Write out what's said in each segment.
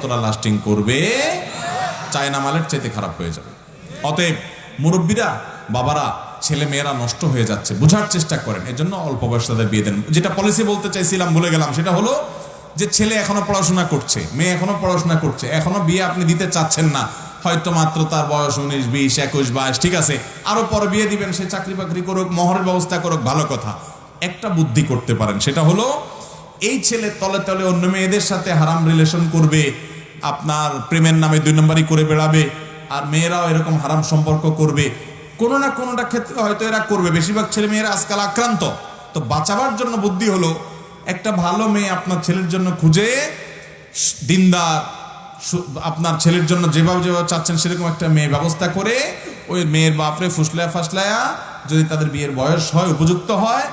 ততটা লাস্টিং করবে, চায়না মালের চাইতে খারাপ হয়ে যাবে। অতএব মুরব্বীরা, বাবারা, ছেলে মেয়েরা নষ্ট হয়ে যাচ্ছে, বোঝার চেষ্টা করেন, এজন্য অল্প বয়সে তাদের বিয়ে দেন। যেটা পলিসি বলতে চাইছিলাম ভুলে গেলাম, সেটা হলো যে ছেলে এখনো পড়াশোনা করছে, মেয়ে এখনো পড়াশোনা করছে, এখনো বিয়ে আপনি দিতে চাচ্ছেন না, হয়তো মাত্র তার বয়স 19, 20, 21, 22, ঠিক আছে, আরো পরে বিয়ে দিবেন, সে চাকরি বাকরি করুক, মোহরের ব্যবস্থা করুক, ভালো কথা। একটা বুদ্ধি করতে পারেন, সেটা হলো এই ছেলে তলে তলে অন্য মেয়েদের সাথে হারাম রিলেশন করবে, আপনার প্রেমের নামে 2 নম্বরই করে বেড়াবে, আর মেয়েরাও এরকম হারাম সম্পর্ক করবে, কোনো না কোনোটা ক্ষেত্রে হয়তো এরা করবে। বেশিরভাগ ছেলে মেয়েরা আজকাল আক্রান্ত। তো বাঁচাবার জন্য বুদ্ধি হলো একটা ভালো মেয়ে আপনার ছেলের জন্য খুঁজে, দিনদার, আপনার ছেলের জন্য যেভাবে যেভাবে চাচ্ছেন সেরকম একটা মেয়ে ব্যবস্থা করে, ওই মেয়ের বাপরে ফুসলায়া ফাসলায়া যদি তাদের বিয়ের বয়স হয়, উপযুক্ত হয়,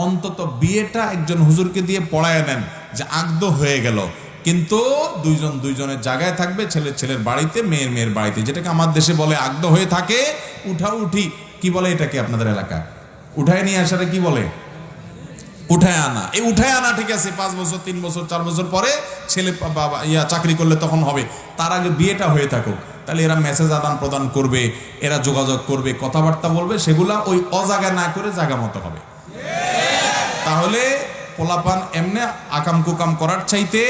অন্তত বিয়েটা একজন হুজুরকে দিয়ে পড়ায় নেন যে আগদ হয়ে গেল, কিন্তু দুইজন দুইজনের জায়গায় থাকবে, ছেলের ছেলের বাড়িতে, মেয়ের মেয়ের বাড়িতে, যেটাকে আমার দেশে বলে আগদ হয়ে থাকে, উঠি কি বলে এটাকে আপনাদের এলাকায়? উঠায় নিয়ে আসাটা কি বলে? উঠায় আনা। এই উঠায় আনা, ঠিক আছে, 5 বছর, 3 বছর, 4 বছর পরে ছেলে বাবা চাকরি করলে তখন হবে, তার আগে বিয়েটা হয়ে থাকুক। তাহলে এরা মেসেজ আদান প্রদান করবে, এরা যোগাযোগ করবে, কথাবার্তা বলবে, সেগুলা ওই অজাগা না করে জায়গা মতো হবে। তাহলে পোলাপান এমনি আকাম কুকাম করার চাইতে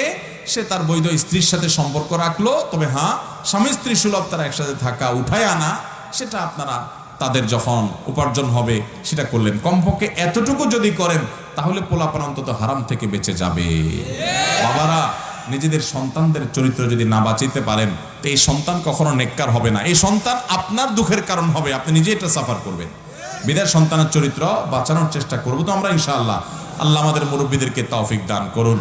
সে তার বৈধ স্ত্রীর সাথে সম্পর্ক রাখলো, তবে হ্যাঁ, স্বামী স্ত্রী সুলভ তারা একসাথে থাকা, উঠায় আনা, সেটা আপনারা তাদের যখন উপার্জন হবে সেটা করলেন। কমপক্ষে এতটুকু যদি করেন তাহলে পোলাপান অন্তত হারাম থেকে বেঁচে যাবে। বাবারা, নিজেদের সন্তানদের চরিত্র যদি না বাঁচাইতে পারেন তো এই সন্তান কখনো নেককার হবে না, এই সন্তান আপনার দুঃখের কারণ হবে, আপনি নিজে এটা সাফার করবেন। বিদায় সন্তানের চরিত্র বাঁচানোর চেষ্টা করবো তো আমরা ইনশাআল্লাহ। আল্লাহ আমাদের মুরব্বীদেরকে তৌফিক দান করুন।